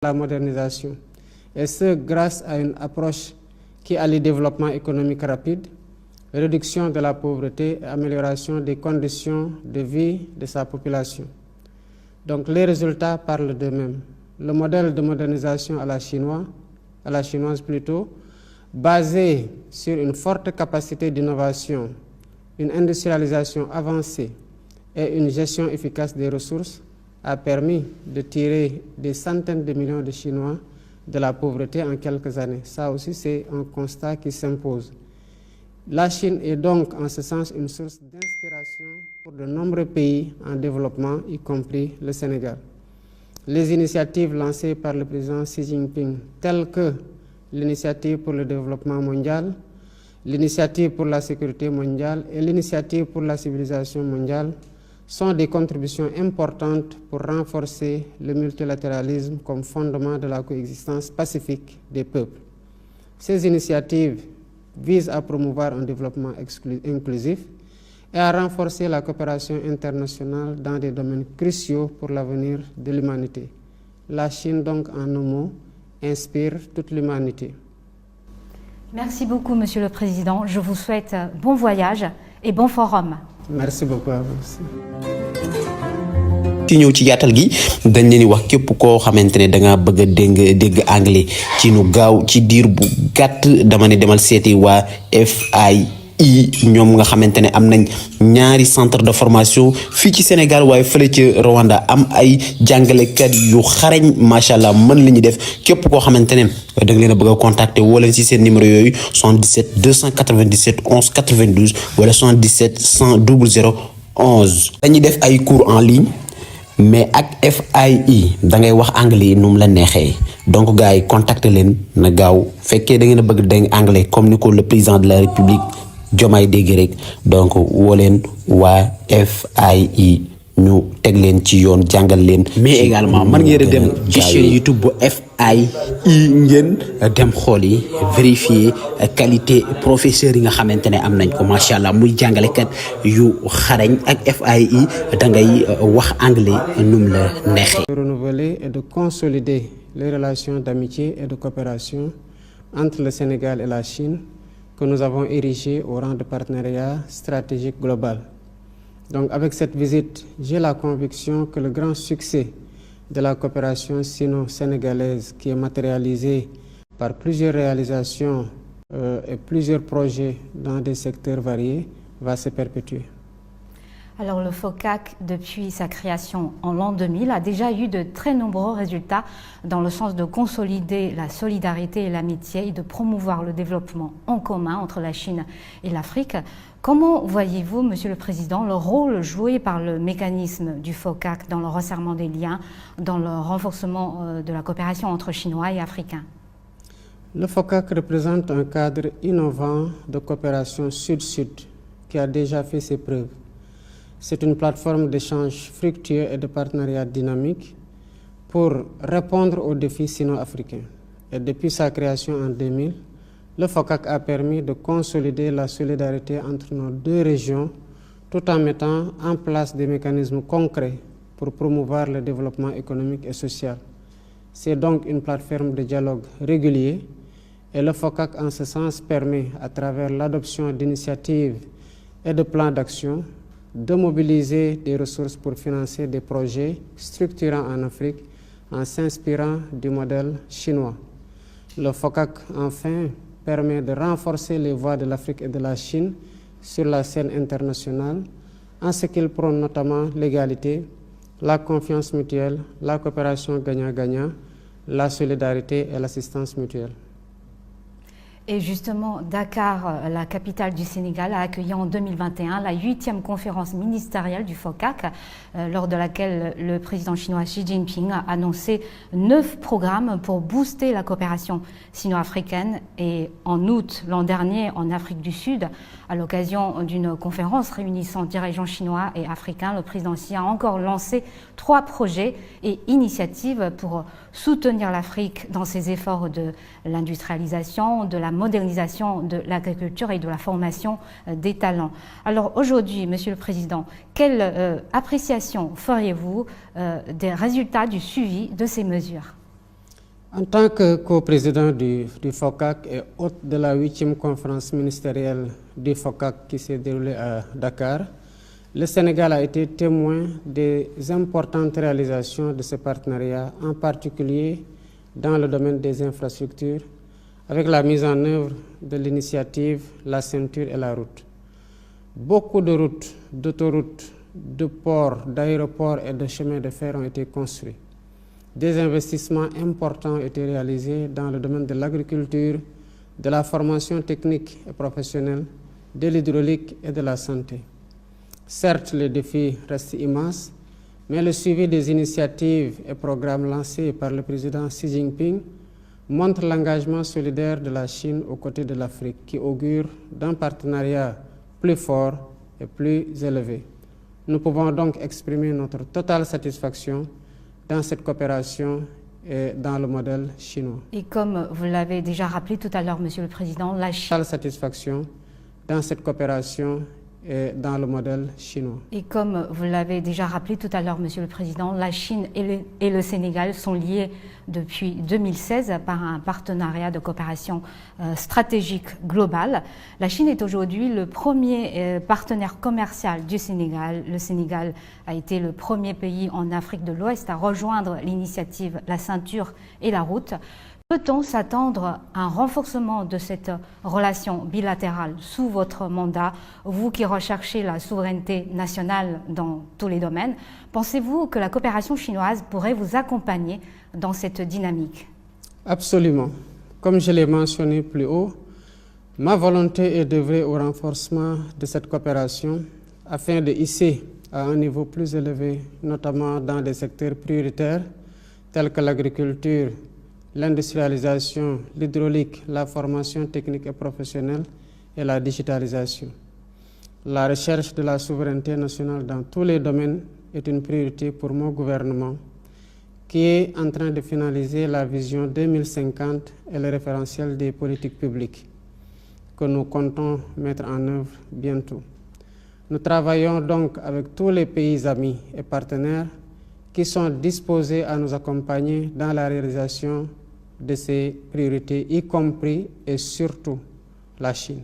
la modernisation, et ce grâce à une approche qui allie développement économique rapide, réduction de la pauvreté et amélioration des conditions de vie de sa population. Donc les résultats parlent d'eux-mêmes. Le modèle de modernisation à la chinoise plutôt, basé sur une forte capacité d'innovation, une industrialisation avancée et une gestion efficace des ressources, a permis de tirer des centaines de millions de Chinois de la pauvreté en quelques années. Ça aussi, c'est un constat qui s'impose. La Chine est donc, en ce sens, une source d'inspiration pour de nombreux pays en développement, y compris le Sénégal. Les initiatives lancées par le président Xi Jinping, telles que l'initiative pour le développement mondial, l'initiative pour la sécurité mondiale et l'initiative pour la civilisation mondiale, sont des contributions importantes pour renforcer le multilatéralisme comme fondement de la coexistence pacifique des peuples. Ces initiatives visent à promouvoir un développement inclusif et à renforcer la coopération internationale dans des domaines cruciaux pour l'avenir de l'humanité. La Chine, donc, en un mot, inspire toute l'humanité. Merci beaucoup, Monsieur le Président. Je vous souhaite bon voyage et bon forum. Merci beaucoup à vous aussi. ci ñëw ci yaatal gi dañ leen di wax képp koo xamante ne da nga bëgg a dégg anglais ci nu gaaw ci diir bu gàtt dama ne demal seeti waa FIE ñoom nga xamante ne am nañ ñaari centre de formation fii ci Sénégal waaye fële ci Rwanda am ay jàngalekat yu xarañ macha allah mën li ñu def képp koo xamante ne da nga leen a bëgg a contacter woo leen ci seen numéro yooyu 77 297 11 92 wala 77 100 00 11. dañuy def ay cours en ligne. mais ak FIE da ngay wax anglais nu mu la neexee donc gars yi contacter leen na gaaw fekkee da ngeen a bëgg dégg anglais comme ni ko le président de la république Diomaye dégg rek donc woo leen waa FIE ñu teg leen ci yoon jàngal leen. mais également mën ngeen dem ci chaîne YouTube bu FIE ngeen dem xool yi vérifier qualité professeur yi nga xamante ne am nañ ko macha allah muy jàngalekat yu xarañ ak FIE da ngay wax anglais num la neexee. De renouveler et de consolider les relations d'amitié et de coopération entre le Sénégal et la Chine que nous avons érigées au rang de partenariat stratégique global. Donc avec cette visite, j'ai la conviction que le grand succès de la coopération sino-sénégalaise qui est matérialisée par plusieurs réalisations et plusieurs projets dans des secteurs variés va se perpétuer. Alors le FOCAC, depuis sa création en l'an 2000, a déjà eu de très nombreux résultats dans le sens de consolider la solidarité et l'amitié et de promouvoir le développement en commun entre la Chine et l'Afrique. Comment voyez-vous, Monsieur le Président, le rôle joué par le mécanisme du FOCAC dans le resserrement des liens, dans le renforcement de la coopération entre Chinois et Africains? Le FOCAC représente un cadre innovant de coopération sud-sud qui a déjà fait ses preuves. C'est une plateforme d'échange fructueux et de partenariat dynamique pour répondre aux défis sino-africains. Et depuis sa création en 2000, le FOCAC a permis de consolider la solidarité entre nos deux régions tout en mettant en place des mécanismes concrets pour promouvoir le développement économique et social. C'est donc une plateforme de dialogue régulier et le FOCAC en ce sens permet, à travers l'adoption d'initiatives et de plans d'action, de mobiliser des ressources pour financer des projets structurants en Afrique en s'inspirant du modèle chinois. Le FOCAC, enfin, permet de renforcer les voix de l'Afrique et de la Chine sur la scène internationale en ce qu'il prône notamment l'égalité, la confiance mutuelle, la coopération gagnant-gagnant, la solidarité et l'assistance mutuelle. Et justement, Dakar, la capitale du Sénégal, a accueilli en 2021 la 8e conférence ministérielle du FOCAC, lors de laquelle le président chinois Xi Jinping a annoncé 9 programmes pour booster la coopération sino-africaine. Et en août l'an dernier, en Afrique du Sud, à l'occasion d'une conférence réunissant dirigeants chinois et africains, le président Xi a encore lancé 3 projets et initiatives pour soutenir l'Afrique dans ses efforts de l'industrialisation, de la modernisation de l'agriculture et de la formation des talents. Alors aujourd'hui, Monsieur le Président, quelle appréciation feriez-vous des résultats du suivi de ces mesures? En tant que co-président du FOCAC et hôte de la 8e conférence ministérielle du FOCAC qui s'est déroulée à Dakar, le Sénégal a été témoin des importantes réalisations de ce partenariat, en particulier dans le domaine des infrastructures, avec la mise en œuvre de l'initiative La Ceinture et la Route. Beaucoup de routes, d'autoroutes, de ports, d'aéroports et de chemins de fer ont été construits. Des investissements importants ont été réalisés dans le domaine de l'agriculture, de la formation technique et professionnelle, de l'hydraulique et de la santé. Certes, les défis restent immenses, mais le suivi des initiatives et programmes lancés par le président Xi Jinping montre l'engagement solidaire de la Chine aux côtés de l'Afrique, qui augure d'un partenariat plus fort et plus élevé. Nous pouvons donc exprimer notre totale satisfaction dans cette coopération et dans le modèle chinois. Et comme vous l'avez déjà rappelé tout à l'heure, Monsieur le Président, la Chine... Totale satisfaction dans cette coopération et dans le modèle chinois. Et comme vous l'avez déjà rappelé tout à l'heure, Monsieur le Président, la Chine et le Sénégal sont liés depuis 2016 par un partenariat de coopération stratégique globale. La Chine est aujourd'hui le premier partenaire commercial du Sénégal. Le Sénégal a été le premier pays en Afrique de l'Ouest à rejoindre l'initiative La Ceinture et la Route. Peut-on s'attendre à un renforcement de cette relation bilatérale sous votre mandat, vous qui recherchez la souveraineté nationale dans tous les domaines? Pensez-vous que la coopération chinoise pourrait vous accompagner dans cette dynamique? Absolument. Comme je l'ai mentionné plus haut, ma volonté est d'œuvrer au renforcement de cette coopération afin de hisser à un niveau plus élevé, notamment dans des secteurs prioritaires tels que l'agriculture, l'industrialisation, l'hydraulique, la formation technique et professionnelle et la digitalisation. La recherche de la souveraineté nationale dans tous les domaines est une priorité pour mon gouvernement qui est en train de finaliser la vision 2050 et le référentiel des politiques publiques que nous comptons mettre en œuvre bientôt. Nous travaillons donc avec tous les pays amis et partenaires qui sont disposés à nous accompagner dans la réalisation de ces priorités, y compris et surtout la Chine.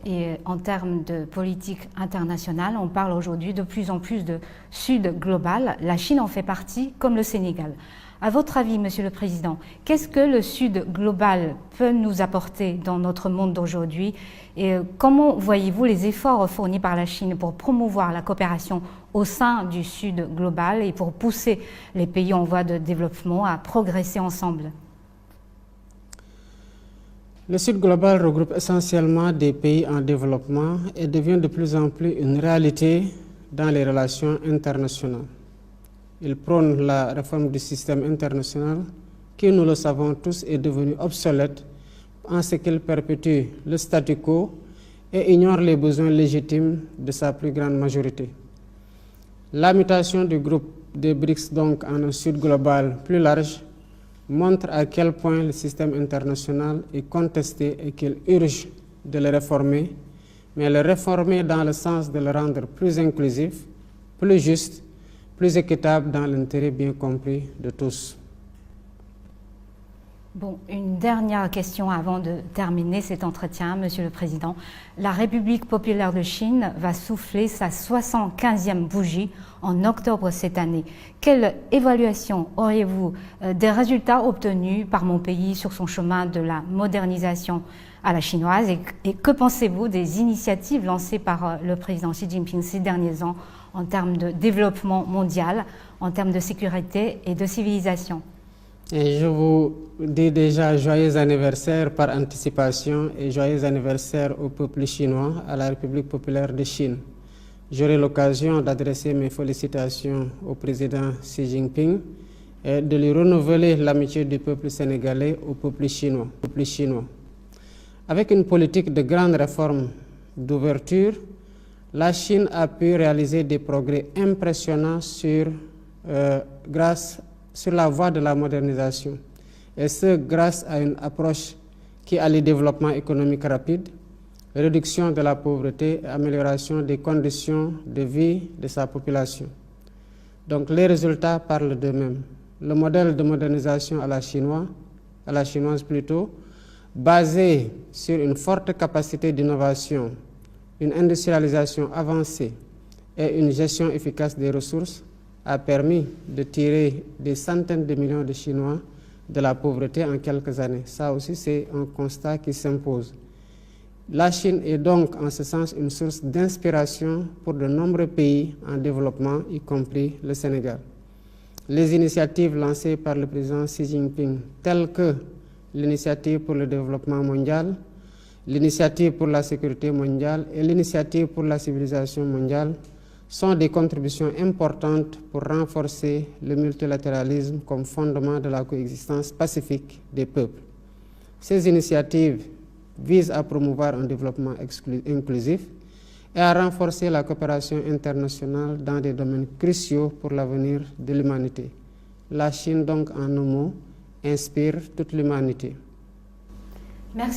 Et en termes de politique internationale, on parle aujourd'hui de plus en plus de Sud global. La Chine en fait partie, comme le Sénégal. À votre avis, Monsieur le Président, qu'est-ce que le Sud global peut nous apporter dans notre monde d'aujourd'hui? Et comment voyez-vous les efforts fournis par la Chine pour promouvoir la coopération au sein du Sud global et pour pousser les pays en voie de développement à progresser ensemble? Le Sud global regroupe essentiellement des pays en développement et devient de plus en plus une réalité dans les relations internationales. Il prône la réforme du système international qui, nous le savons tous, est devenu obsolète en ce qu'il perpétue le statu quo et ignore les besoins légitimes de sa plus grande majorité. La mutation du groupe des BRICS donc en un Sud global plus large montre à quel point le système international est contesté et qu'il urge de le réformer, mais le réformer dans le sens de le rendre plus inclusif, plus juste, plus équitable dans l'intérêt bien compris de tous. Bon, une dernière question avant de terminer cet entretien, Monsieur le Président. La République populaire de Chine va souffler sa 75e bougie en octobre cette année. Quelle évaluation auriez-vous des résultats obtenus par mon pays sur son chemin de la modernisation à la chinoise et que pensez-vous des initiatives lancées par le président Xi Jinping ces derniers ans en termes de développement mondial, en termes de sécurité et de civilisation? Et je vous dis déjà joyeux anniversaire par anticipation et joyeux anniversaire au peuple chinois, à la République populaire de Chine. J'aurai l'occasion d'adresser mes félicitations au président Xi Jinping et de lui renouveler l'amitié du peuple sénégalais au peuple chinois. Avec une politique de grandes réformes d'ouverture, la Chine a pu réaliser des progrès impressionnants sur la voie de la modernisation, et ce grâce à une approche qui allie développement économique rapide, réduction de la pauvreté et amélioration des conditions de vie de sa population. Donc les résultats parlent d'eux-mêmes. le modèle de modernisation à la chinoise plutôt, basé sur une forte capacité d'innovation, une industrialisation avancée et une gestion efficace des ressources, a permis de tirer des centaines de millions de Chinois de la pauvreté en quelques années. Ça aussi, c'est un constat qui s'impose. La Chine est donc, en ce sens, une source d'inspiration pour de nombreux pays en développement, y compris le Sénégal. Les initiatives lancées par le président Xi Jinping, telles que l'initiative pour le développement mondial, l'initiative pour la sécurité mondiale et l'initiative pour la civilisation mondiale, sont des contributions importantes pour renforcer le multilatéralisme comme fondement de la coexistence pacifique des peuples. Ces initiatives visent à promouvoir un développement inclusif et à renforcer la coopération internationale dans des domaines cruciaux pour l'avenir de l'humanité. La Chine, donc, en un mot, inspire toute l'humanité. Merci.